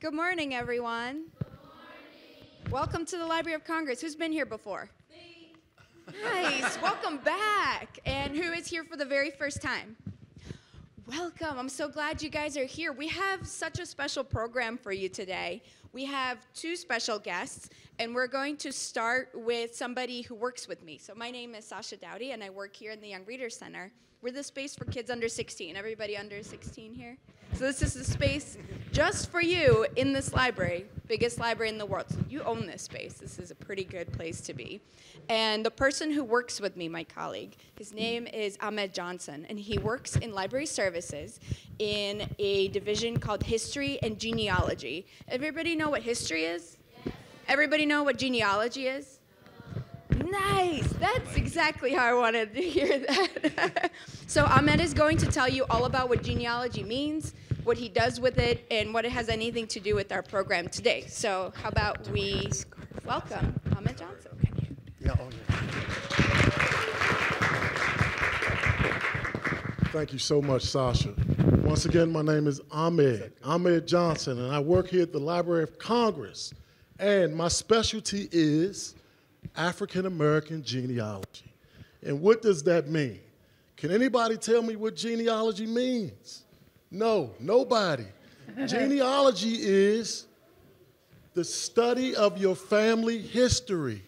Good morning, everyone. Good morning. Welcome to the Library of Congress. Who's been here before? Me. Nice. Welcome back. And who is here for the very first time? Welcome. I'm so glad you guys are here. We have such a special program for you today. We have two special guests, and we're going to start with somebody who works with me. So my name is Sasha Dowdy, and I work here in the Young Readers Center. We're the space for kids under 16. Everybody under 16 here? So this is the space just for you in this library, biggest library in the world. So you own this space. This is a pretty good place to be. And the person who works with me, my colleague, his name is Ahmed Johnson, and he works in library services in a division called History and Genealogy. Everybody know what history is? Yes. Everybody know what genealogy is? Nice. That's exactly how I wanted to hear that. So Ahmed is going to tell you all about what genealogy means, what he does with it, and what it has anything to do with our program today. So how about we welcome Ahmed Johnson. Thank you so much, Sasha. Once again, my name is Ahmed Johnson, and I work here at the Library of Congress. And my specialty is African American genealogy. And what does that mean? Can anybody tell me what genealogy means? No, nobody. Genealogy is the study of your family history.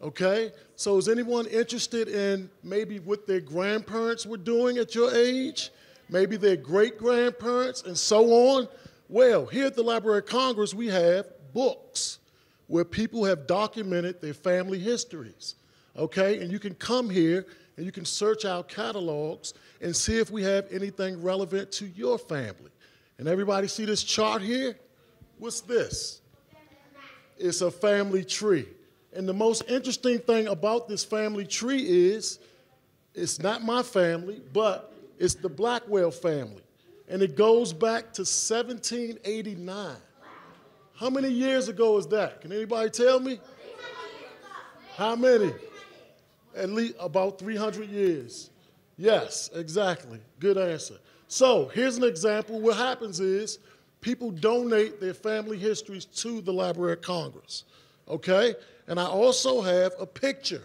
Okay? So is anyone interested in maybe what their grandparents were doing at your age? Maybe their great-grandparents and so on? Well, here at the Library of Congress, we have books where people have documented their family histories, okay? And you can come here and you can search our catalogs and see if we have anything relevant to your family. And everybody see this chart here? What's this? It's a family tree. And the most interesting thing about this family tree is it's not my family, but it's the Blackwell family. And it goes back to 1789. How many years ago is that? Can anybody tell me? How many? At least about 300 years. Yes, exactly. Good answer. So here's an example. What happens is people donate their family histories to the Library of Congress, okay? And I also have a picture.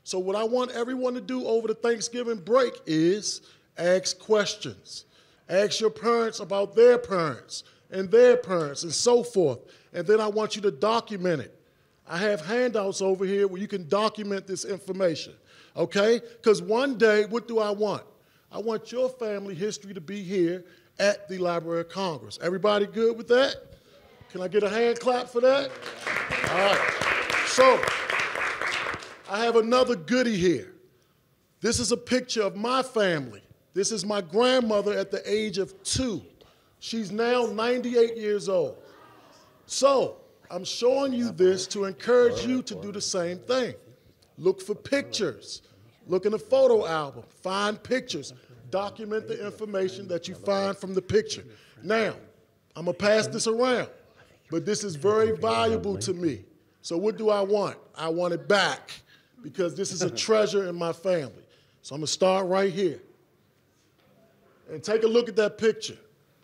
So what I want everyone to do over the Thanksgiving break is ask questions. Ask your parents about their parents and their parents and so forth. And then I want you to document it. I have handouts over here where you can document this information, okay? Because one day, what do I want? I want your family history to be here at the Library of Congress. Everybody good with that? Can I get a hand clap for that? All right. So I have another goodie here. This is a picture of my family. This is my grandmother at the age of 2. She's now 98 years old. So I'm showing you this to encourage you to do the same thing. Look for pictures. Look in a photo album. Find pictures. Document the information that you find from the picture. Now, I'm going to pass this around, but this is very valuable to me. So what do I want? I want it back because this is a treasure in my family. So I'm going to start right here. And take a look at that picture,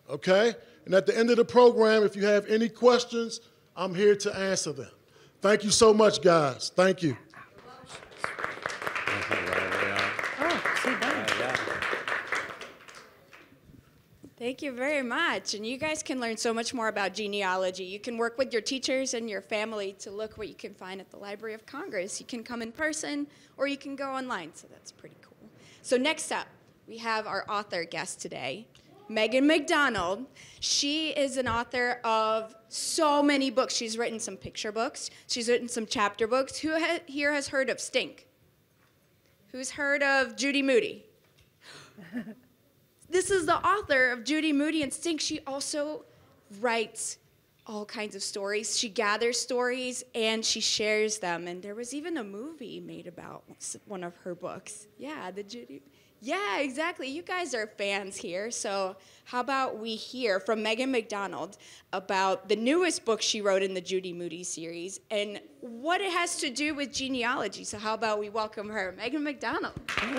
okay? And at the end of the program, if you have any questions, I'm here to answer them. Thank you so much, guys. Thank you. Thank you very much. And you guys can learn so much more about genealogy. You can work with your teachers and your family to look what you can find at the Library of Congress. You can come in person or you can go online, so that's pretty cool. So next up, we have our author guest today, Megan McDonald. She is an author of so many books. She's written some picture books. She's written some chapter books. Who here has heard of Stink? Who's heard of Judy Moody? This is the author of Judy Moody and Stink. She also writes all kinds of stories. She gathers stories and she shares them. And there was even a movie made about one of her books. Yeah, the Judy. Yeah, exactly. You guys are fans here. So how about we hear from Megan McDonald about the newest book she wrote in the Judy Moody series and what it has to do with genealogy. So how about we welcome her, Megan McDonald. Thank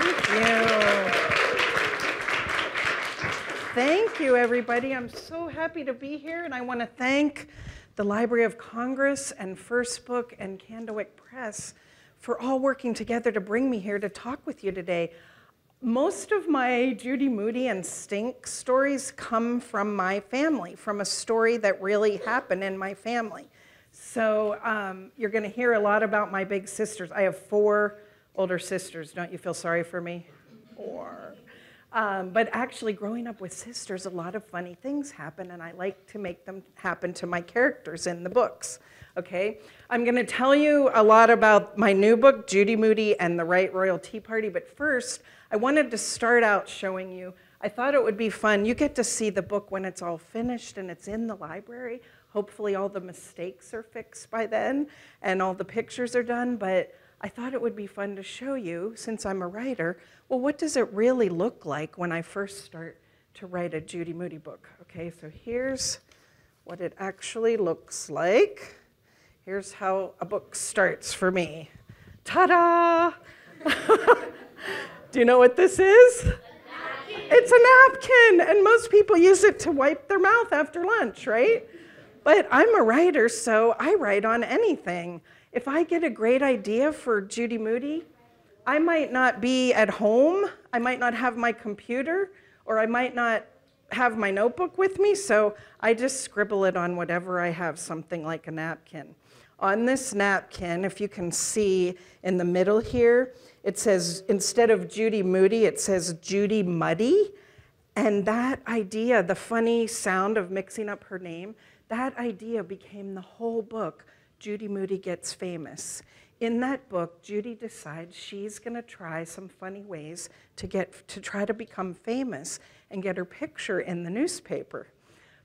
you. Thank you, everybody. I'm so happy to be here, and I want to thank the Library of Congress and First Book and Candlewick Press for all working together to bring me here to talk with you today. Most of my Judy Moody and Stink stories come from my family, from a story that really happened in my family. So you're going to hear a lot about my big sisters. I have 4 older sisters. Don't you feel sorry for me? 4. But actually, growing up with sisters, a lot of funny things happen, and I like to make them happen to my characters in the books. Okay? I'm going to tell you a lot about my new book, Judy Moody and the Right Royal Tea Party, but first, I wanted to start out showing you, I thought it would be fun. You get to see the book when it's all finished and it's in the library. Hopefully all the mistakes are fixed by then and all the pictures are done, but I thought it would be fun to show you, since I'm a writer, well, what does it really look like when I first start to write a Judy Moody book? Okay, so here's what it actually looks like. Here's how a book starts for me. Ta-da! Do you know what this is? It's a napkin, and most people use it to wipe their mouth after lunch, right? But I'm a writer, so I write on anything. If I get a great idea for Judy Moody, I might not be at home, I might not have my computer, or I might not have my notebook with me, so I just scribble it on whatever I have, something like a napkin. On this napkin, if you can see in the middle here, it says, instead of Judy Moody, it says Judy Muddy. And that idea, the funny sound of mixing up her name, that idea became the whole book, Judy Moody Gets Famous. In that book, Judy decides she's going to try some funny ways to try to become famous and get her picture in the newspaper.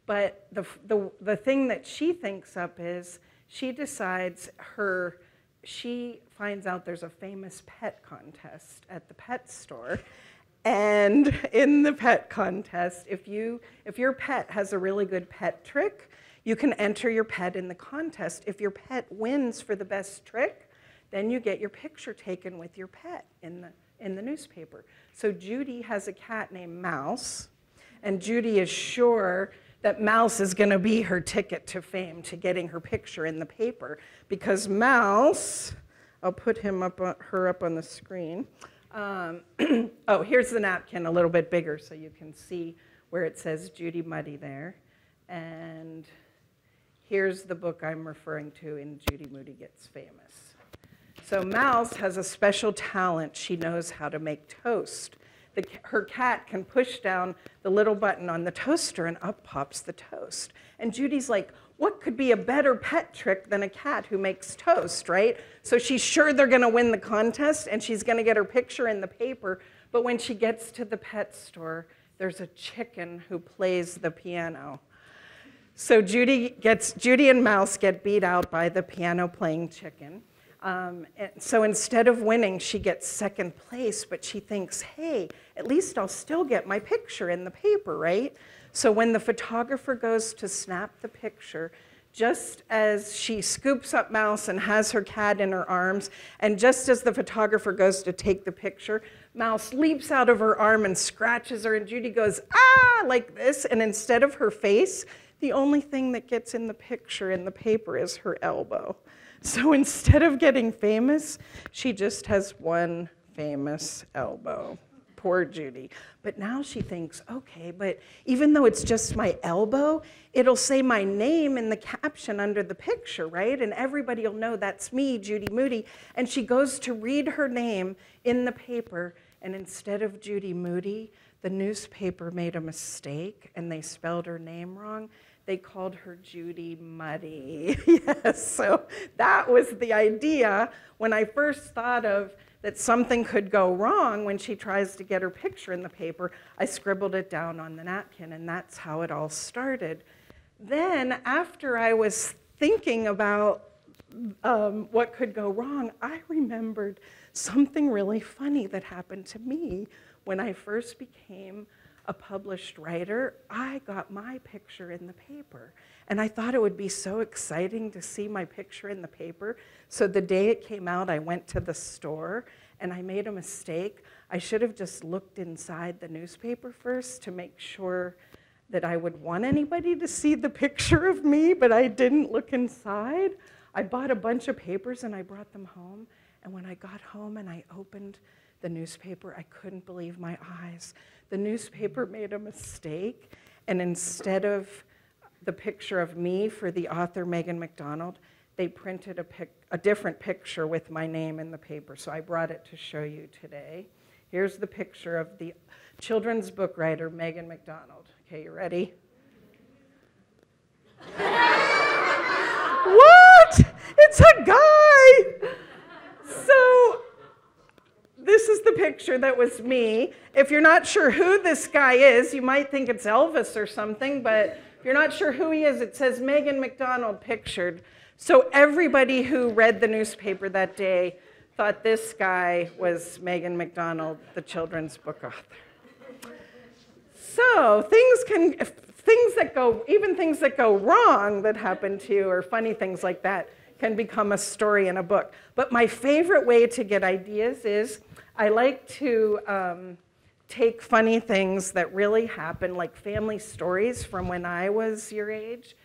But the thing that she thinks up is she decides she finds out there's a famous pet contest at the pet store. And in the pet contest, if your pet has a really good pet trick, you can enter your pet in the contest. If your pet wins for the best trick, then you get your picture taken with your pet in the newspaper. So Judy has a cat named Mouse, and Judy is sure that Mouse is going to be her ticket to fame, to getting her picture in the paper, because Mouse, I'll put her up on the screen. Oh, here's the napkin a little bit bigger so you can see where it says Judy Muddy there. And here's the book I'm referring to in Judy Moody Gets Famous. So Mouse has a special talent. She knows how to make toast. Her cat can push down the little button on the toaster and up pops the toast. And Judy's like, what could be a better pet trick than a cat who makes toast, right? So she's sure they're going to win the contest and she's going to get her picture in the paper. But when she gets to the pet store, there's a chicken who plays the piano. So Judy and Mouse get beat out by the piano-playing chicken. And so instead of winning, she gets second place, but she thinks, hey, at least I'll still get my picture in the paper, right? So when the photographer goes to snap the picture, just as she scoops up Mouse and has her cat in her arms, and just as the photographer goes to take the picture, Mouse leaps out of her arm and scratches her, and Judy goes, ah, like this, and instead of her face, the only thing that gets in the picture in the paper is her elbow. So instead of getting famous, she just has one famous elbow. Poor Judy. But now she thinks, okay, but even though it's just my elbow, it'll say my name in the caption under the picture, right? And everybody will know that's me, Judy Moody. And she goes to read her name in the paper, and instead of Judy Moody, the newspaper made a mistake and they spelled her name wrong. They called her Judy Muddy. Yes, so that was the idea when I first thought of that something could go wrong when she tries to get her picture in the paper. I scribbled it down on the napkin, and that's how it all started. Then, after I was thinking about what could go wrong, I remembered something really funny that happened to me when I first became a published writer. I got my picture in the paper, and I thought it would be so exciting to see my picture in the paper. So the day it came out, I went to the store and I made a mistake. I should have just looked inside the newspaper first to make sure that I would want anybody to see the picture of me, but I didn't look inside. I bought a bunch of papers and I brought them home, and when I got home and I opened the newspaper, I couldn't believe my eyes. The newspaper made a mistake, and instead of the picture of me for the author Meghan Macdonald, they printed a different picture with my name in the paper, so I brought it to show you today. Here's the picture of the children's book writer, Megan McDonald. Okay, you ready? What? It's a guy! So, this is the picture that was me. If you're not sure who this guy is, you might think it's Elvis or something, but if you're not sure who he is, it says Meghan Macdonald pictured. So everybody who read the newspaper that day thought this guy was Meghan Macdonald, the children's book author. So even things that go wrong that happen to you, or funny things like that, can become a story in a book. But my favorite way to get ideas is I like to take funny things that really happen, like family stories from when I was your age,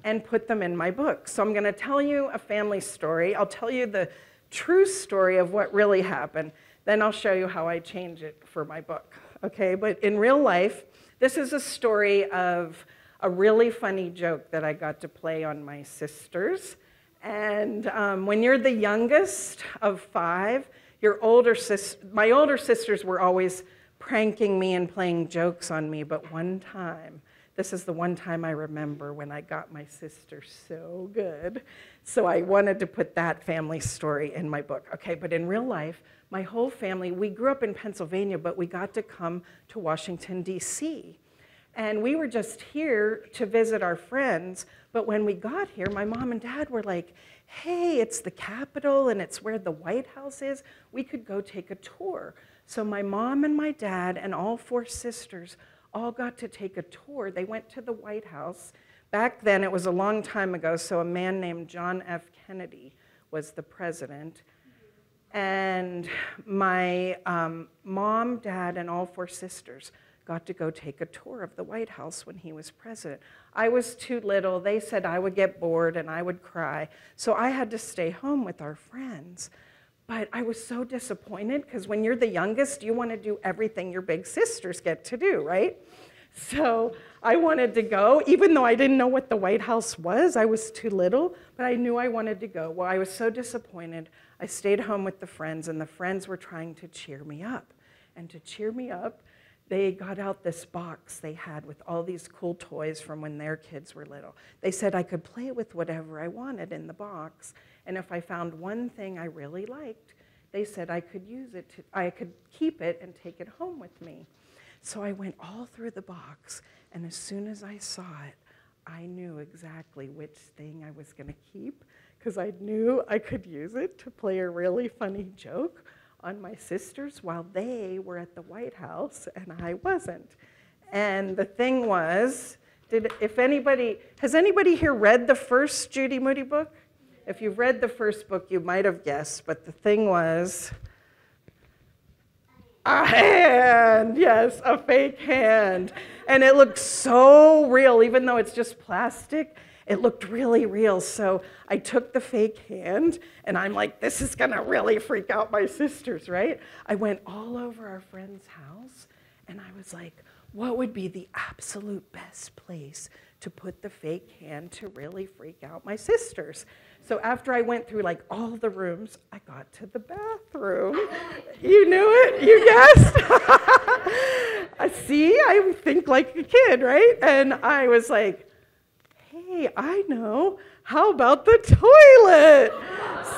and put them in my book. So I'm going to tell you a family story. I'll tell you the true story of what really happened. Then I'll show you how I change it for my book. Okay, but in real life, this is a story of a really funny joke that I got to play on my sisters. And when you're the youngest of 5, my older sisters were always pranking me and playing jokes on me, but one time, this is the one time I remember when I got my sister so good. So I wanted to put that family story in my book. Okay, but in real life, my whole family, we grew up in Pennsylvania, but we got to come to Washington, D.C. And we were just here to visit our friends, but when we got here, my mom and dad were like, hey, it's the Capitol and it's where the White House is. We could go take a tour. So my mom and my dad and all 4 sisters all got to take a tour. They went to the White House. Back then, it was a long time ago, so a man named John F. Kennedy was the president. And my mom, dad, and all 4 sisters got to go take a tour of the White House when he was president. I was too little. They said I would get bored and I would cry. So I had to stay home with our friends. But I was so disappointed because when you're the youngest, you want to do everything your big sisters get to do, right? So I wanted to go, even though I didn't know what the White House was. I was too little, but I knew I wanted to go. Well, I was so disappointed. I stayed home with the friends, and the friends were trying to cheer me up. And to cheer me up, they got out this box they had with all these cool toys from when their kids were little. They said I could play with whatever I wanted in the box, and if I found one thing I really liked, they said I could I could keep it and take it home with me. So I went all through the box, and as soon as I saw it, I knew exactly which thing I was going to keep, because I knew I could use it to play a really funny joke on my sisters while they were at the White House and I wasn't. And the thing was, has anybody here read the first Judy Moody book? If you've read the first book, you might have guessed, but the thing was a hand, yes, a fake hand. And it looked so real, even though it's just plastic. It looked really real, so I took the fake hand, and I'm like, this is gonna really freak out my sisters, right? I went all over our friend's house, and I was like, what would be the absolute best place to put the fake hand to really freak out my sisters? So after I went through like all the rooms, I got to the bathroom. You knew it, you guessed. See, I think like a kid, right? And I was like, hey, I know, how about the toilet?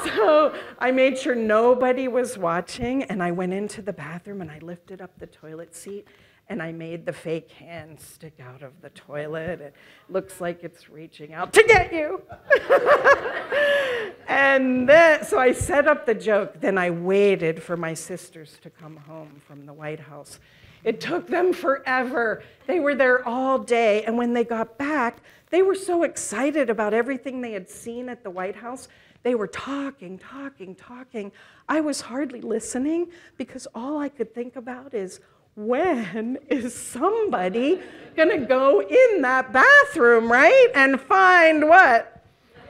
So I made sure nobody was watching, and I went into the bathroom and I lifted up the toilet seat and I made the fake hand stick out of the toilet. It looks like it's reaching out to get you. And then, so I set up the joke, then I waited for my sisters to come home from the White House. It took them forever. They were there all day, and when they got back, they were so excited about everything they had seen at the White House. They were talking. I was hardly listening because all I could think about is, when is somebody gonna go in that bathroom, right? And find what?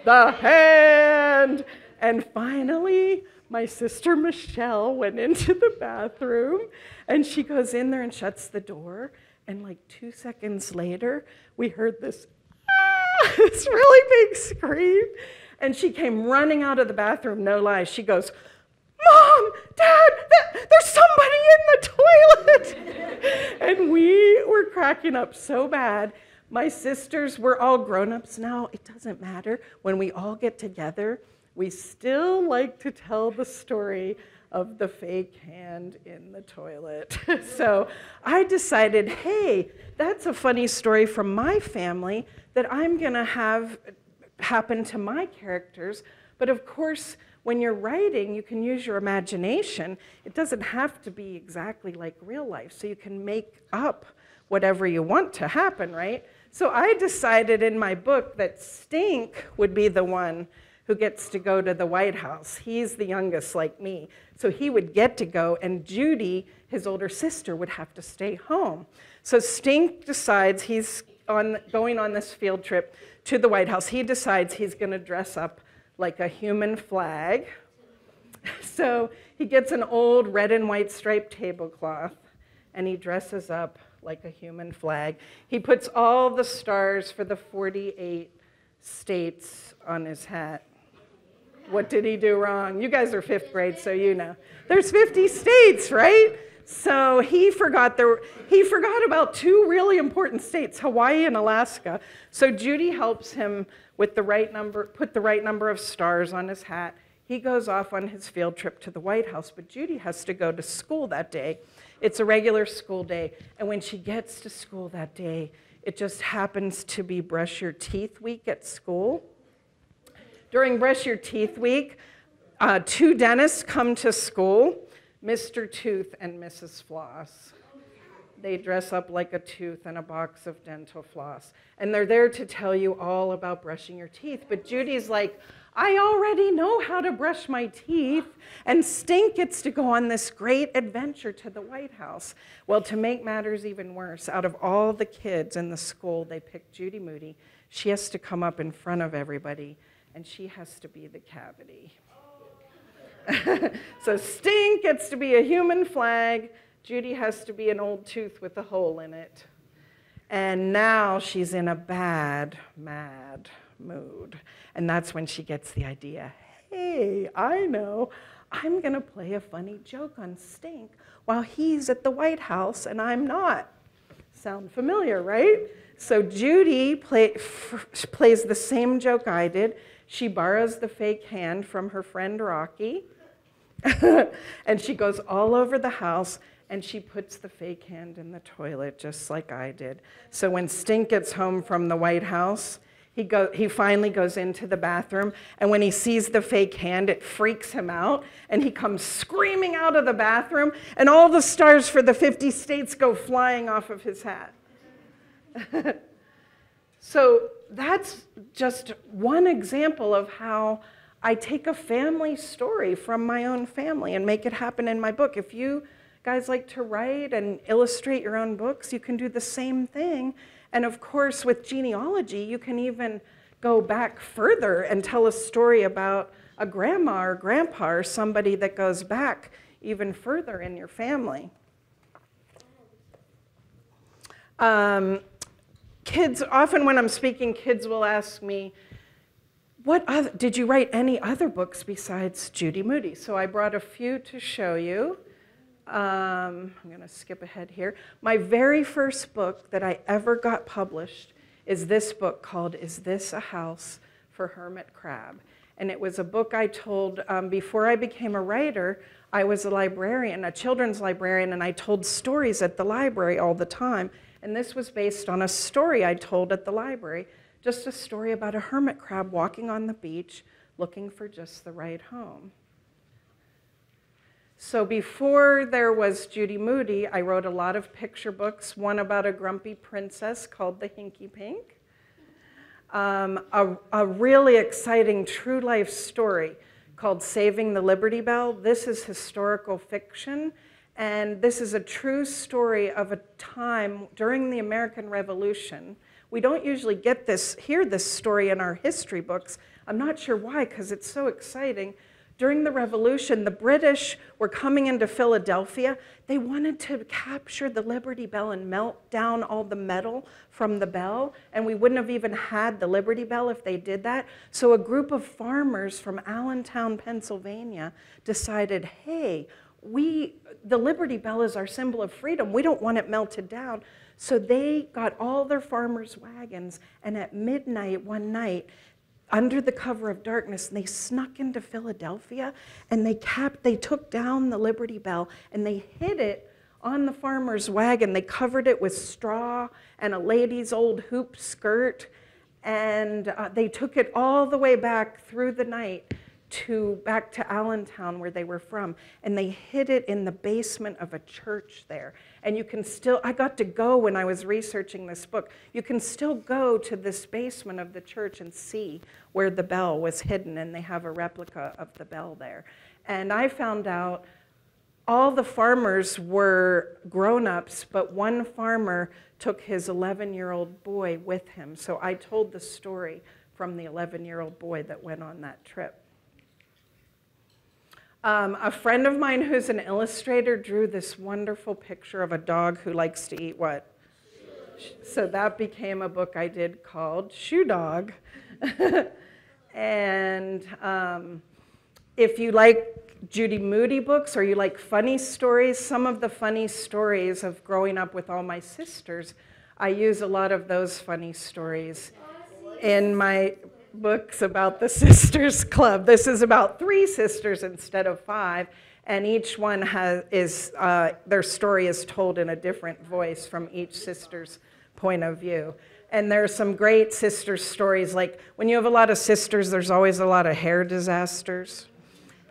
The hand. And finally, my sister Michelle went into the bathroom, and she goes in there and shuts the door, and like 2 seconds later, we heard this, this really big scream, and she came running out of the bathroom, no lie. She goes, "Mom, Dad, there's somebody in the toilet!" And we were cracking up so bad. My sisters, we're all grown-ups now. It doesn't matter. When we all get together, we still like to tell the story of the fake hand in the toilet. So I decided, hey, that's a funny story from my family that I'm gonna have happen to my characters. But of course, when you're writing, you can use your imagination. It doesn't have to be exactly like real life, so you can make up whatever you want to happen, right? So I decided in my book that Stink would be the one who gets to go to the White House. He's the youngest like me, so he would get to go, and Judy, his older sister, would have to stay home. So Stink decides he's going on this field trip to the White House. He decides he's gonna dress up like a human flag. So he gets an old red and white striped tablecloth, and he dresses up like a human flag. He puts all the stars for the 48 states on his hat. What did he do wrong? You guys are 5th grade, so you know. There's 50 states, right? So he forgot about 2 really important states, Hawaii and Alaska. So Judy helps him with the right number, put the right number of stars on his hat. He goes off on his field trip to the White House, but Judy has to go to school that day. It's a regular school day, and when she gets to school that day, it just happens to be Brush Your Teeth week at school. During Brush Your Teeth week, 2 dentists come to school, Mr. Tooth and Mrs. Floss. They dress up like a tooth and a box of dental floss. And they're there to tell you all about brushing your teeth. But Judy's like, I already know how to brush my teeth. And Stink gets to go on this great adventure to the White House. Well, to make matters even worse, out of all the kids in the school, they picked Judy Moody. She has to come up in front of everybody, and she has to be the cavity. So Stink gets to be a human flag. Judy has to be an old tooth with a hole in it. And now she's in a bad, mad mood. And that's when she gets the idea, hey, I know, I'm gonna play a funny joke on Stink while he's at the White House and I'm not. Sound familiar, right? So Judy plays the same joke I did. She borrows the fake hand from her friend Rocky, and she goes all over the house, and she puts the fake hand in the toilet, just like I did. So when Stink gets home from the White House, he finally goes into the bathroom, and when he sees the fake hand, it freaks him out, and he comes screaming out of the bathroom, and all the stars for the 50 states go flying off of his hat. So that's just one example of how I take a family story from my own family and make it happen in my book. If you guys like to write and illustrate your own books, you can do the same thing. And of course, with genealogy, you can even go back further and tell a story about a grandma or grandpa or somebody that goes back even further in your family. Kids, often when I'm speaking, kids will ask me, did you write any other books besides Judy Moody? So I brought a few to show you. I'm going to skip ahead here. My very first book that I ever got published is this book called Is This a House for Hermit Crab? And it was a book I told before I became a writer. I was a librarian, a children's librarian, and I told stories at the library all the time. And this was based on a story I told at the library, just a story about a hermit crab walking on the beach looking for just the right home. So before there was Judy Moody, I wrote a lot of picture books, one about a grumpy princess called The Hinky Pink, a really exciting true life story called Saving the Liberty Bell. This is historical fiction, and this is a true story of a time during the American Revolution. We don't usually hear this story in our history books. I'm not sure why, because it's so exciting. During the Revolution, the British were coming into Philadelphia. They wanted to capture the Liberty Bell and melt down all the metal from the bell, and we wouldn't have even had the Liberty Bell if they did that. So a group of farmers from Allentown, Pennsylvania decided, hey, the Liberty Bell is our symbol of freedom. We don't want it melted down. So they got all their farmers' wagons, and at midnight one night, under the cover of darkness, they snuck into Philadelphia, and they took down the Liberty Bell, and they hid it on the farmer's wagon. They covered it with straw and a lady's old hoop skirt, and they took it all the way back through the night back to Allentown, where they were from, and they hid it in the basement of a church there. And you can still, I got to go when I was researching this book, you can still go to this basement of the church and see where the bell was hidden, and they have a replica of the bell there. And I found out all the farmers were grown-ups, but one farmer took his 11-year-old boy with him. So I told the story from the 11-year-old boy that went on that trip. A friend of mine who's an illustrator drew this wonderful picture of a dog who likes to eat what? So that became a book I did called Shoe Dog. And if you like Judy Moody books or you like funny stories, some of the funny stories of growing up with all my sisters, I use a lot of those funny stories in my books about the Sisters Club. This is about 3 sisters instead of 5, and each one their story is told in a different voice from each sister's point of view. And there's some great sister stories, like when you have a lot of sisters, there's always a lot of hair disasters.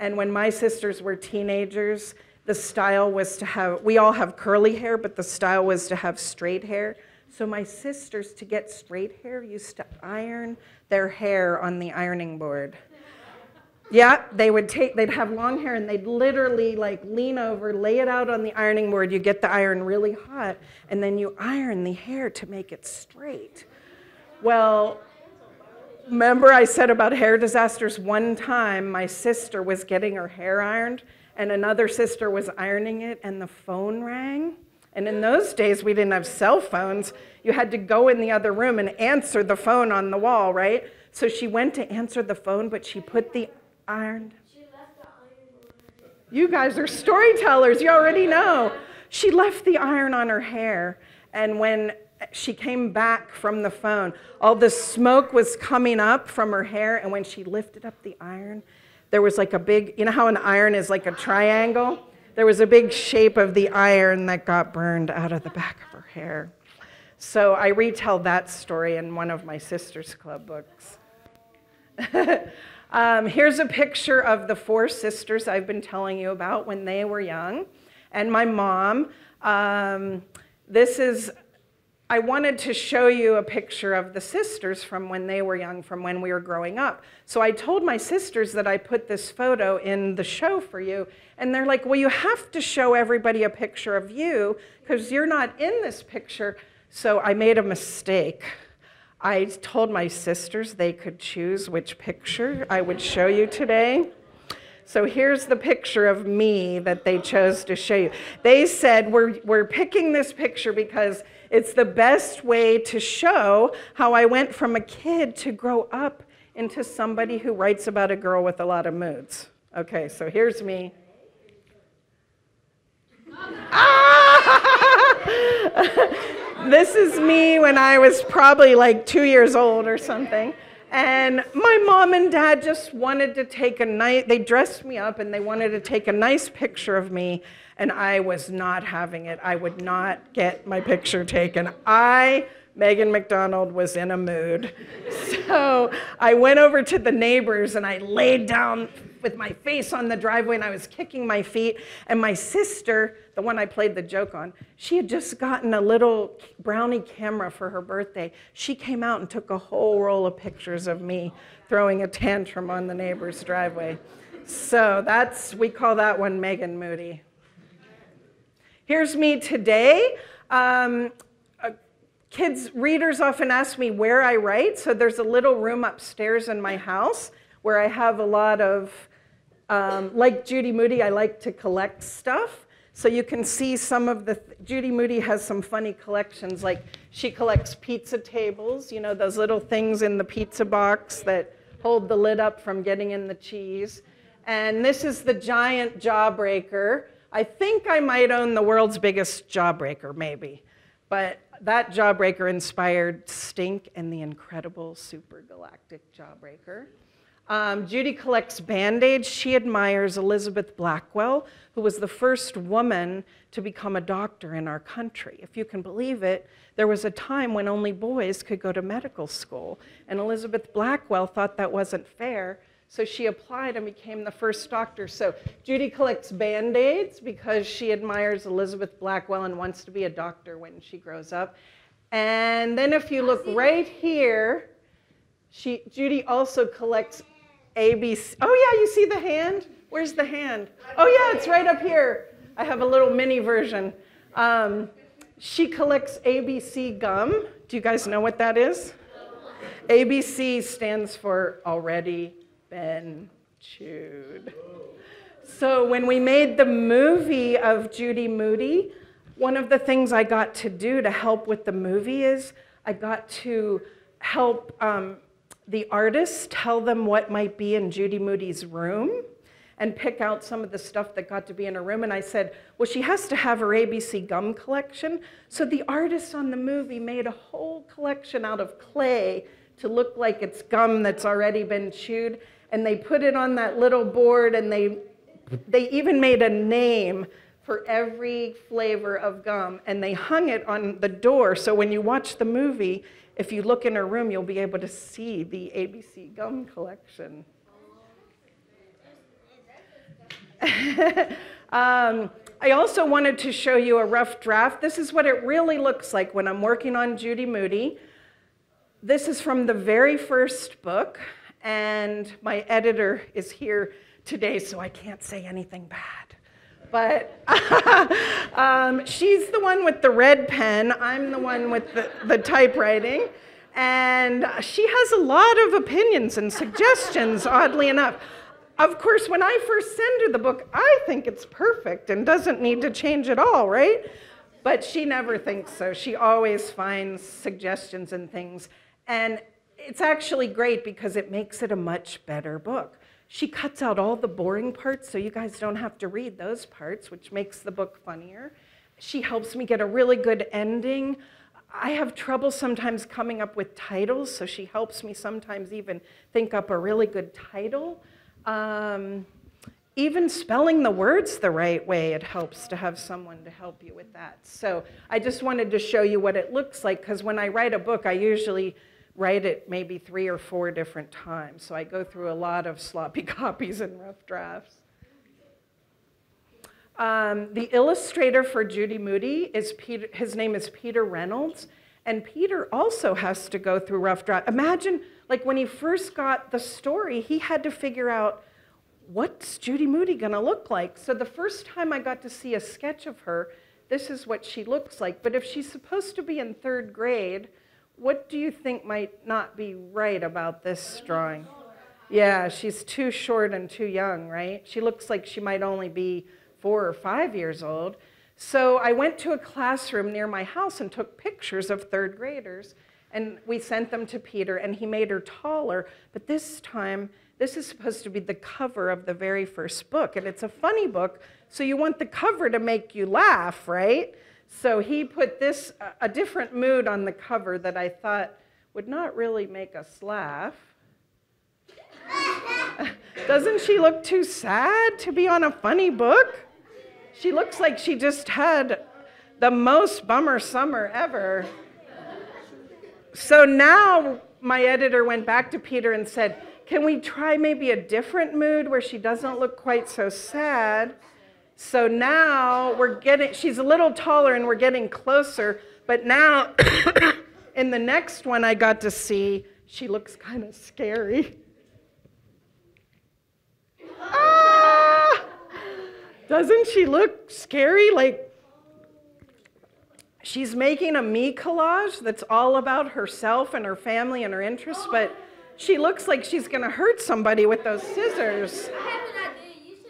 And when my sisters were teenagers, the style was to have, we all have curly hair, but the style was to have straight hair. So my sisters, to get straight hair, used to iron their hair on the ironing board. Yeah, they'd have long hair, and they'd literally like lean over, lay it out on the ironing board. You get the iron really hot, and then you iron the hair to make it straight. Well, remember I said about hair disasters? One time, my sister was getting her hair ironed, and another sister was ironing it, and the phone rang. And in those days, we didn't have cell phones. You had to go in the other room and answer the phone on the wall, right? So she went to answer the phone, but she put the iron. You guys are storytellers. You already know. She left the iron on her hair. And when she came back from the phone, all the smoke was coming up from her hair. And when she lifted up the iron, there was like a big, you know how an iron is like a triangle? There was a big shape of the iron that got burned out of the back of her hair. So I retell that story in one of my Sisters Club books. Here's a picture of the 4 sisters I've been telling you about when they were young, and my mom. I wanted to show you a picture of the sisters from when they were young, from when we were growing up. So I told my sisters that I put this photo in the show for you, and they're like, well, you have to show everybody a picture of you because you're not in this picture. So I made a mistake. I told my sisters they could choose which picture I would show you today. So here's the picture of me that they chose to show you. They said, we're picking this picture because it's the best way to show how I went from a kid to grow up into somebody who writes about a girl with a lot of moods. Okay, so here's me. This is me when I was probably like 2 years old or something. And my mom and dad just wanted to take they dressed me up and they wanted to take a nice picture of me, and I was not having it. I would not get my picture taken. I Megan McDonald was in a mood. So I went over to the neighbors and I laid down with my face on the driveway and I was kicking my feet. And my sister, the one I played the joke on, she had just gotten a little brownie camera for her birthday. She came out and took a whole roll of pictures of me throwing a tantrum on the neighbor's driveway. So we call that one Megan Moody. Here's me today. Readers often ask me where I write, so there's a little room upstairs in my house where I have a lot of, like Judy Moody, I like to collect stuff. So you can see some of Judy Moody has some funny collections, like she collects pizza tables, you know, those little things in the pizza box that hold the lid up from getting in the cheese. And this is the giant jawbreaker. I think I might own the world's biggest jawbreaker, maybe. But that jawbreaker inspired Stink and the Incredible Supergalactic Jawbreaker. Judy collects Band-Aids. She admires Elizabeth Blackwell, who was the first woman to become a doctor in our country. If you can believe it, there was a time when only boys could go to medical school, and Elizabeth Blackwell thought that wasn't fair, so she applied and became the first doctor. So Judy collects Band-Aids because she admires Elizabeth Blackwell and wants to be a doctor when she grows up. And then if you look right here, Judy also collects ABC. Oh yeah, you see the hand? Where's the hand? Oh yeah, it's right up here. I have a little mini version. She collects ABC gum. Do you guys know what that is? ABC stands for already been chewed. So when we made the movie of Judy Moody, one of the things I got to do to help with the movie is I got to help the artists tell them what might be in Judy Moody's room and pick out some of the stuff that got to be in her room. And I said, well, she has to have her ABC gum collection. So the artists on the movie made a whole collection out of clay to look like it's gum that's already been chewed. And they put it on that little board, and they even made a name for every flavor of gum, and they hung it on the door. So when you watch the movie, if you look in her room, you'll be able to see the ABC gum collection. I also wanted to show you a rough draft. This is what it really looks like when I'm working on Judy Moody. This is from the very first book. And my editor is here today, so I can't say anything bad. But she's the one with the red pen. I'm the one with the typewriting. And she has a lot of opinions and suggestions, oddly enough. Of course, when I first send her the book, I think it's perfect and doesn't need to change at all, right? But she never thinks so. She always finds suggestions and things. And it's actually great because it makes it a much better book. She cuts out all the boring parts so you guys don't have to read those parts, which makes the book funnier. She helps me get a really good ending. I have trouble sometimes coming up with titles, so she helps me sometimes even think up a really good title. Even spelling the words the right way, it helps to have someone to help you with that. So I just wanted to show you what it looks like, because when I write a book, I usually write it maybe 3 or 4 different times. So I go through a lot of sloppy copies and rough drafts. The illustrator for Judy Moody is Peter. His name is Peter Reynolds. And Peter also has to go through rough draft. Imagine, like when he first got the story, he had to figure out, what's Judy Moody gonna look like? So the first time I got to see a sketch of her, this is what she looks like. But if she's supposed to be in 3rd grade, what do you think might not be right about this drawing? Yeah, she's too short and too young, right? She looks like she might only be 4 or 5 years old. So I went to a classroom near my house and took pictures of 3rd graders, and we sent them to Peter, and he made her taller. But this time, this is supposed to be the cover of the very first book, and it's a funny book, so you want the cover to make you laugh, right? So he put this, a different mood on the cover that I thought would not really make us laugh. Doesn't she look too sad to be on a funny book? She looks like she just had the most bummer summer ever. So now my editor went back to Peter and said, can we try maybe a different mood where she doesn't look quite so sad? So now she's a little taller and we're getting closer, but now in the next one I got to see, she looks kind of scary. Ah! Doesn't she look scary? Like, she's making a me collage that's all about herself and her family and her interests, but she looks like she's going to hurt somebody with those scissors. I have an idea.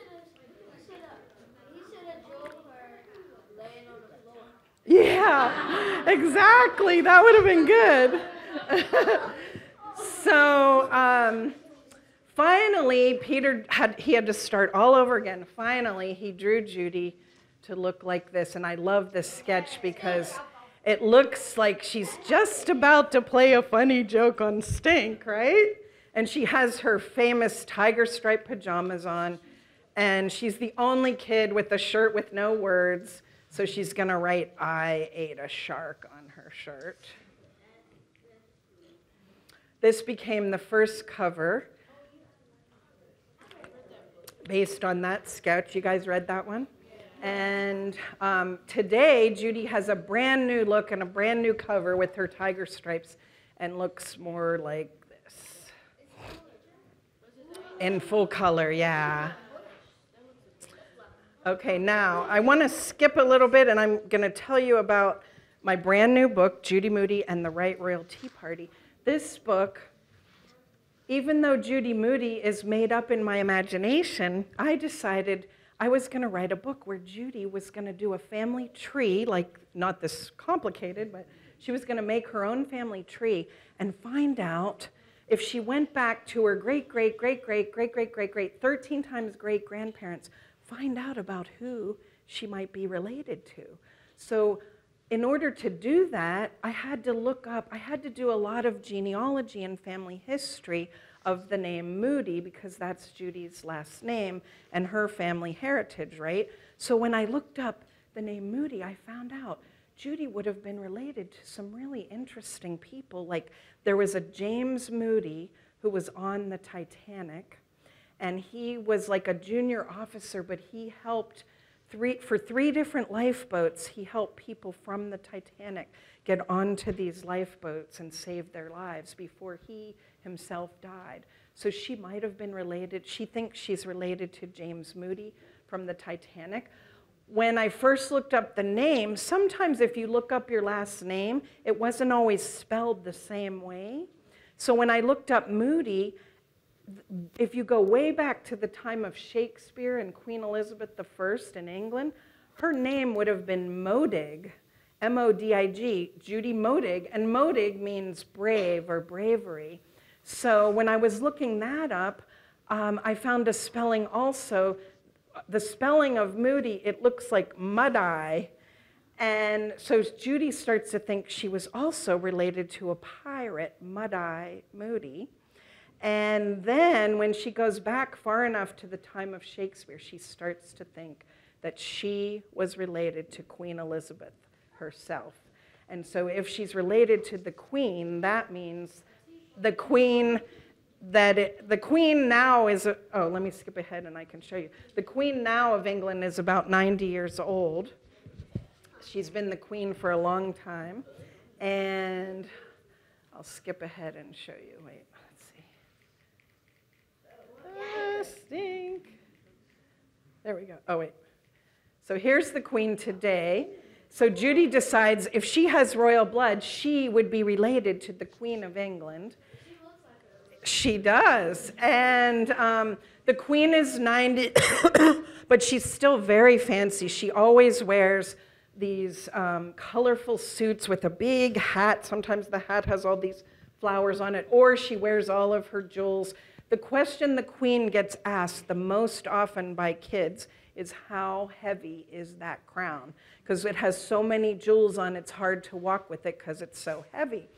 You should have drawn her laying on the floor. Yeah, exactly. That would have been good. So finally, Peter had to start all over again. Finally, he drew Judy to look like this, and I love this sketch because it looks like she's just about to play a funny joke on Stink, right? And she has her famous tiger stripe pajamas on, and she's the only kid with a shirt with no words, so she's gonna write, "I ate a shark" on her shirt. This became the first cover based on that sketch. You guys read that one? And today, Judy has a brand new look and a brand new cover with her tiger stripes and looks more like this. In full color, yeah. Okay, now I want to skip a little bit and I'm going to tell you about my brand new book, Judy Moody and the Right Royal Tea Party. This book, even though Judy Moody is made up in my imagination, I decided I was going to write a book where Judy was going to do a family tree, like not this complicated, but she was going to make her own family tree and find out if she went back to her great, 13 times great grandparents, find out about who she might be related to. So in order to do that, I had to look up, I had to do a lot of genealogy and family history of the name Moody, because that's Judy's last name and her family heritage, right? So when I looked up the name Moody, I found out Judy would have been related to some really interesting people. Like there was a James Moody who was on the Titanic, and he was like a junior officer, but he helped for three different lifeboats, he helped people from the Titanic get onto these lifeboats and save their lives before he himself died. So she might have been related. She thinks she's related to James Moody from the Titanic. When I first looked up the name, sometimes if you look up your last name, it wasn't always spelled the same way. So when I looked up Moody, if you go way back to the time of Shakespeare and Queen Elizabeth I in England, her name would have been Modig, M-O-D-I-G, Judy Modig, and Modig means brave or bravery. So when I was looking that up, I found a spelling also. The spelling of Moody, it looks like Mud-Eye. And so Judy starts to think she was also related to a pirate, Mud-Eye Moody. And then when she goes back far enough to the time of Shakespeare, she starts to think that she was related to Queen Elizabeth herself. And so if she's related to the Queen, that means the Queen the Queen now is, oh, let me skip ahead and I can show you. The Queen now of England is about 90 years old. She's been the Queen for a long time. And I'll skip ahead and show you. Wait. Stink. There we go. Oh, wait. So here's the Queen today. So Judy decides if she has royal blood, she would be related to the Queen of England. She looks like her. She does. And the Queen is 90, but she's still very fancy. She always wears these colorful suits with a big hat. Sometimes the hat has all these flowers on it, or she wears all of her jewels. The question the Queen gets asked the most often by kids is how heavy is that crown? Because it has so many jewels on, it's hard to walk with it because it's so heavy.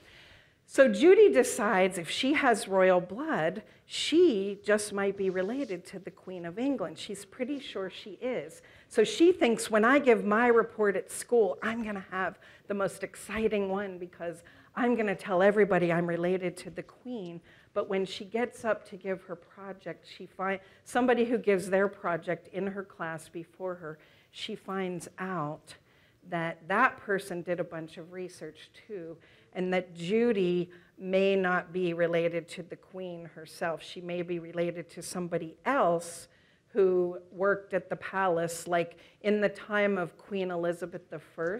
So Judy decides if she has royal blood, she just might be related to the Queen of England. She's pretty sure she is. So she thinks when I give my report at school, I'm going to have the most exciting one because I'm going to tell everybody I'm related to the queen. But when she gets up to give her project, she finds somebody who gives their project in her class before her, she finds out that that person did a bunch of research too, and that Judy may not be related to the queen herself. She may be related to somebody else who worked at the palace. Like in the time of Queen Elizabeth I,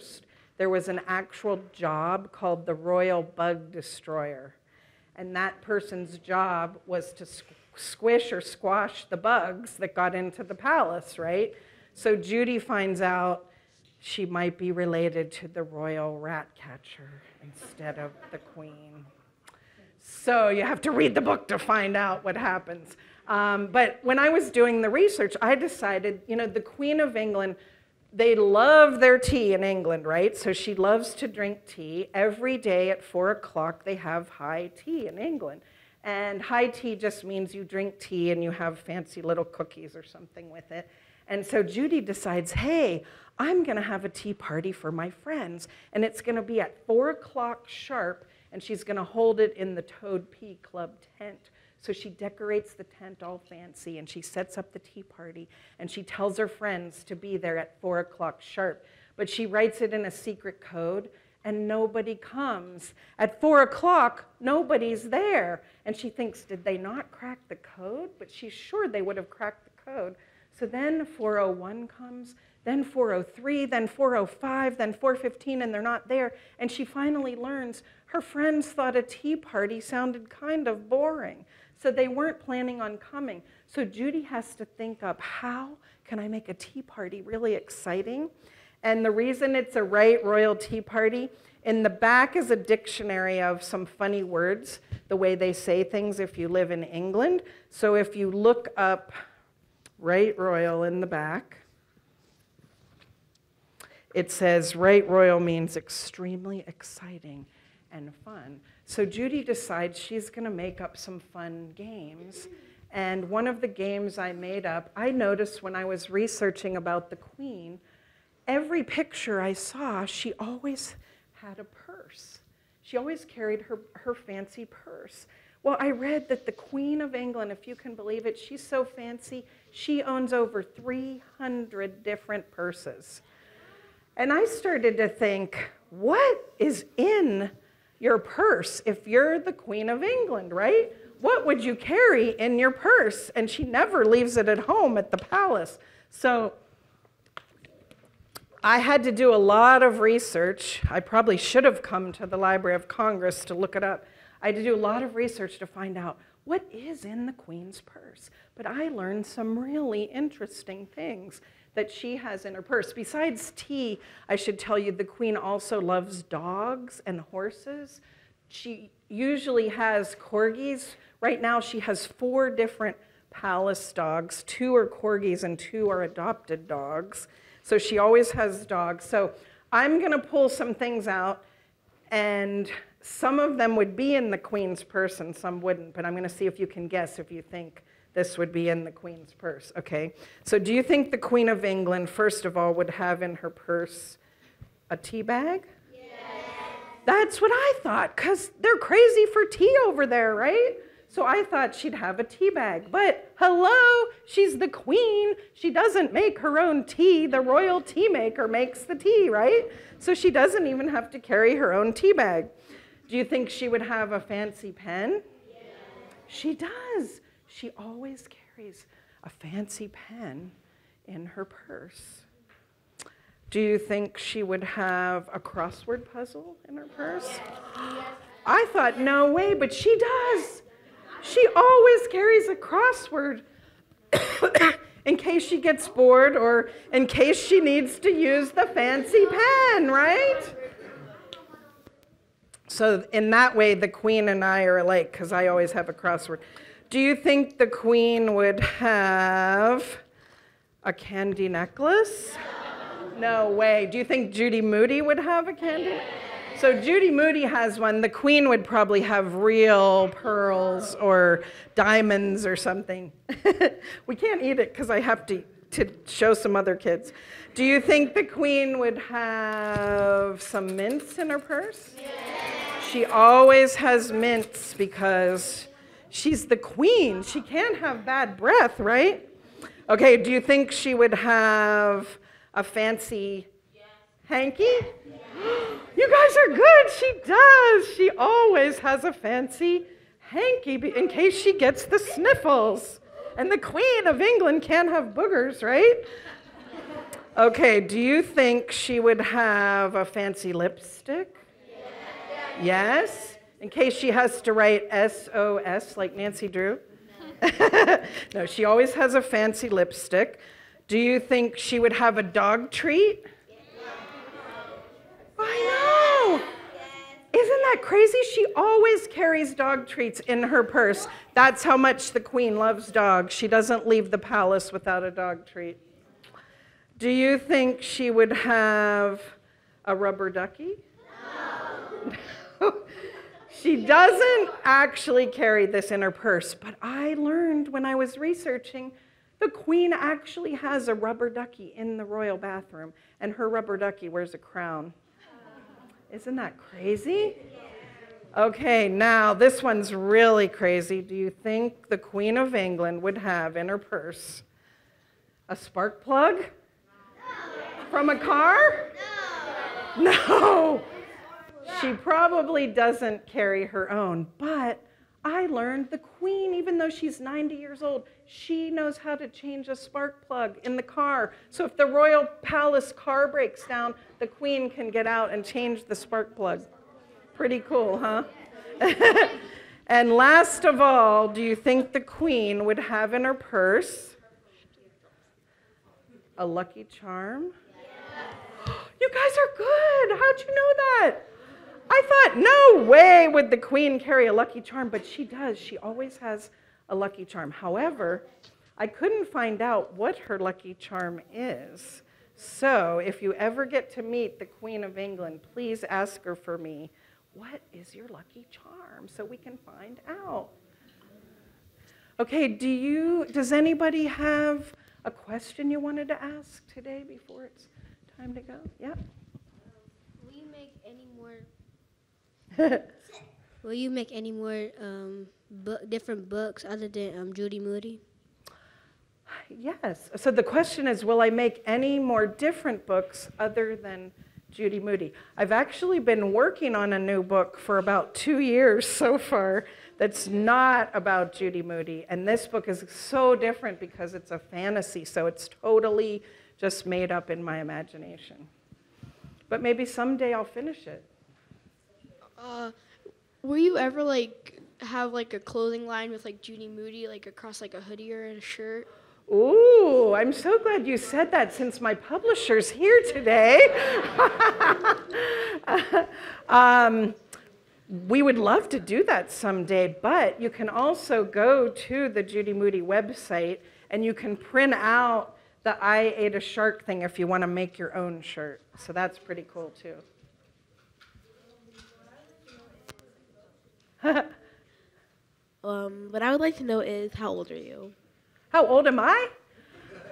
there was an actual job called the Royal Bug Destroyer. And that person's job was to squish or squash the bugs that got into the palace, right? So Judy finds out she might be related to the royal rat catcher instead of the queen. So you have to read the book to find out what happens. But when I was doing the research, I decided, the Queen of England, they love their tea in England, right? So she loves to drink tea. Every day at 4 o'clock, they have high tea in England. And high tea just means you drink tea and you have fancy little cookies or something with it. And so Judy decides, hey, I'm going to have a tea party for my friends. And it's going to be at 4 o'clock sharp. And she's going to hold it in the Toad Pea Club tent. So she decorates the tent all fancy, and she sets up the tea party, and she tells her friends to be there at 4 o'clock sharp. But she writes it in a secret code, and nobody comes. At 4 o'clock, nobody's there. And she thinks, did they not crack the code? But she's sure they would have cracked the code. So then 4:01 comes, then 4:03, then 4:05, then 4:15, and they're not there. And she finally learns her friends thought a tea party sounded kind of boring. So they weren't planning on coming. So Judy has to think up, how can I make a tea party really exciting? And the reason it's a right royal tea party, in the back is a dictionary of some funny words, the way they say things if you live in England. So if you look up right royal in the back, it says right royal means extremely exciting and fun. So Judy decides she's going to make up some fun games. And one of the games I made up, I noticed when I was researching about the queen, every picture I saw, she always had a purse. She always carried her fancy purse. Well, I read that the Queen of England, if you can believe it, she's so fancy, she owns over 300 different purses. And I started to think, what is in your purse if you're the Queen of England, right? What would you carry in your purse? And she never leaves it at home at the palace. So I had to do a lot of research. I probably should have come to the Library of Congress to look it up. I had to do a lot of research to find out what is in the Queen's purse. But I learned some really interesting things that she has in her purse. Besides tea, I should tell you the Queen also loves dogs and horses. She usually has corgis. Right now she has 4 different palace dogs. 2 are corgis and 2 are adopted dogs. So she always has dogs. So I'm going to pull some things out, and some of them would be in the Queen's purse and some wouldn't. But I'm going to see if you can guess if you think this would be in the Queen's purse. Okay, so do you think the Queen of England, first of all, would have in her purse a tea bag? Yes. That's what I thought, because they're crazy for tea over there, right? So I thought she'd have a tea bag. But hello, she's the queen. She doesn't make her own tea. The royal tea maker makes the tea, right? So she doesn't even have to carry her own tea bag. Do you think she would have a fancy pen? Yes. She does. She always carries a fancy pen in her purse. Do you think she would have a crossword puzzle in her purse? Yes. I thought, no way, but she does. She always carries a crossword in case she gets bored or in case she needs to use the fancy pen, right? So in that way, the Queen and I are alike, because I always have a crossword. Do you think the Queen would have a candy necklace? No way. Do you think Judy Moody would have a candy necklace? So Judy Moody has one. The Queen would probably have real pearls or diamonds or something. We can't eat it because I have to show some other kids. Do you think the Queen would have some mints in her purse? Yes. She always has mints because she's the queen. She can't have bad breath, right? Okay, do you think she would have a fancy hanky? You guys are good. She does. She always has a fancy hanky in case she gets the sniffles. And the Queen of England can't have boogers, right? Okay, do you think she would have a fancy lipstick? Yes? In case she has to write SOS like Nancy Drew? No, she always has a fancy lipstick. Do you think she would have a dog treat? I know! Isn't that crazy? She always carries dog treats in her purse. That's how much the Queen loves dogs. She doesn't leave the palace without a dog treat. Do you think she would have a rubber ducky? No. She doesn't actually carry this in her purse, but I learned when I was researching, the Queen actually has a rubber ducky in the royal bathroom, and her rubber ducky wears a crown. Isn't that crazy? Okay, now this one's really crazy. Do you think the Queen of England would have in her purse a spark plug? From a car? No. She probably doesn't carry her own, but I learned the Queen, even though she's 90 years old, she knows how to change a spark plug in the car. So if the royal palace car breaks down, the Queen can get out and change the spark plug. Pretty cool, huh? And last of all, do you think the Queen would have in her purse a lucky charm? You guys are good. How'd you know that? I thought, no way would the Queen carry a lucky charm, but she does. She always has a lucky charm. However, I couldn't find out what her lucky charm is. So if you ever get to meet the Queen of England, please ask her for me, what is your lucky charm, so we can find out. Okay, does anybody have a question you wanted to ask today before it's time to go? Yeah? Will you make any more Will you make any more different books other than Judy Moody? Yes. So the question is, will I make any more different books other than Judy Moody? I've actually been working on a new book for about 2 years so far that's not about Judy Moody. And this book is so different because it's a fantasy, so it's totally just made up in my imagination. But maybe someday I'll finish it. Will you ever have a clothing line with Judy Moody across a hoodie or a shirt? Ooh, I'm so glad you said that since my publisher's here today. We would love to do that someday, but you can also go to the Judy Moody website and you can print out the I ate a shark thing if you want to make your own shirt. So that's pretty cool too. What I would like to know is, how old are you? How old am I?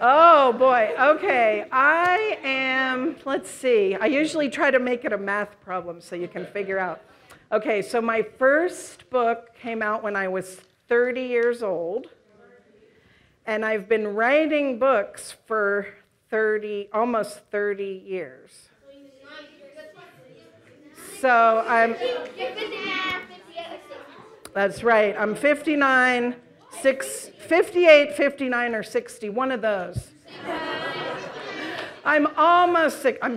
Oh boy, okay. I am, let's see, I usually try to make it a math problem so you can figure out. Okay, so my first book came out when I was 30 years old, and I've been writing books for almost 30 years. So that's right, I'm 59, 58, 59, or 60, one of those. I'm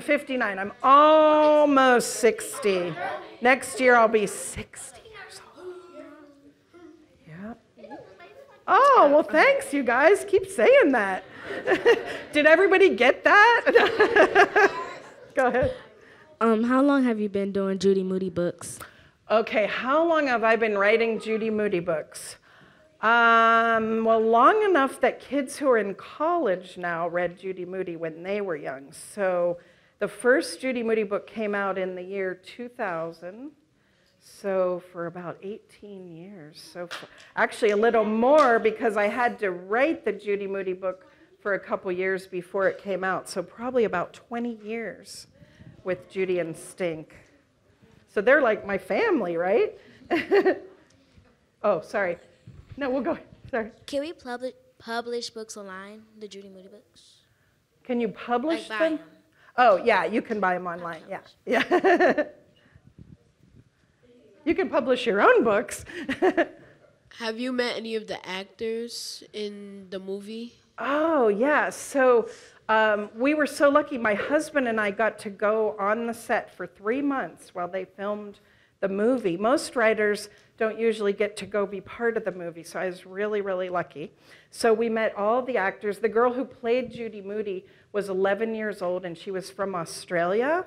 59, I'm almost 60. Next year I'll be 60 years old. Yeah. Oh, well thanks you guys, keep saying that. Did everybody get that? Go ahead. How long have you been doing Judy Moody books? Okay, how long have I been writing Judy Moody books? Well, long enough that kids who are in college now read Judy Moody when they were young. So the first Judy Moody book came out in the year 2000. So for about 18 years. So actually a little more because I had to write the Judy Moody book for a couple years before it came out. So probably about 20 years with Judy and Stink. So they're like my family, right? Oh, sorry. No, we'll go. Sorry. Can we publish books online, the Judy Moody books? Can you publish Like buy them? them. Oh, yeah, you can buy them online. Yeah. Yeah. You can publish your own books. Have you met any of the actors in the movie? Oh, yeah. So we were so lucky. My husband and I got to go on the set for 3 months while they filmed the movie. Most writers don't usually get to go be part of the movie, so I was really, really lucky. So we met all the actors. The girl who played Judy Moody was 11 years old, and she was from Australia.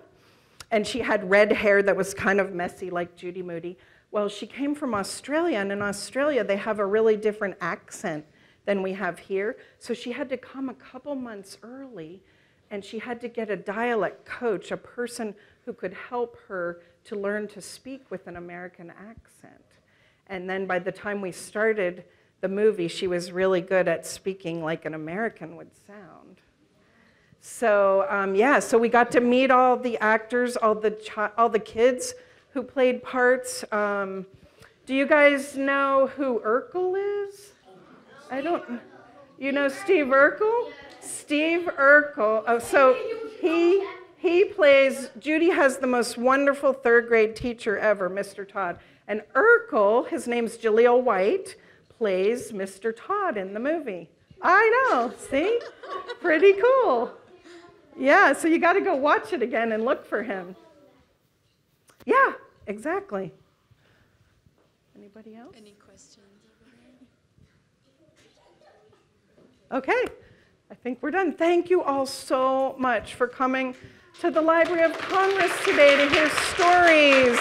And she had red hair that was kind of messy like Judy Moody. Well, she came from Australia, and in Australia they have a really different accent than we have here. So she had to come a couple months early, and she had to get a dialect coach, a person who could help her to learn to speak with an American accent. And then by the time we started the movie, she was really good at speaking like an American would sound. So yeah, so we got to meet all the actors, all the kids who played parts. Do you guys know who Urkel is? I don't. You know Steve Urkel? Steve Urkel. Oh, so he plays. Judy has the most wonderful third grade teacher ever, Mr. Todd, and Urkel, his name's Jaleel White, plays Mr. Todd in the movie. I know. See, pretty cool. Yeah, so you got to go watch it again and look for him. Yeah, exactly. Anybody else? Any questions? Okay, I think we're done. Thank you all so much for coming to the Library of Congress today to hear stories.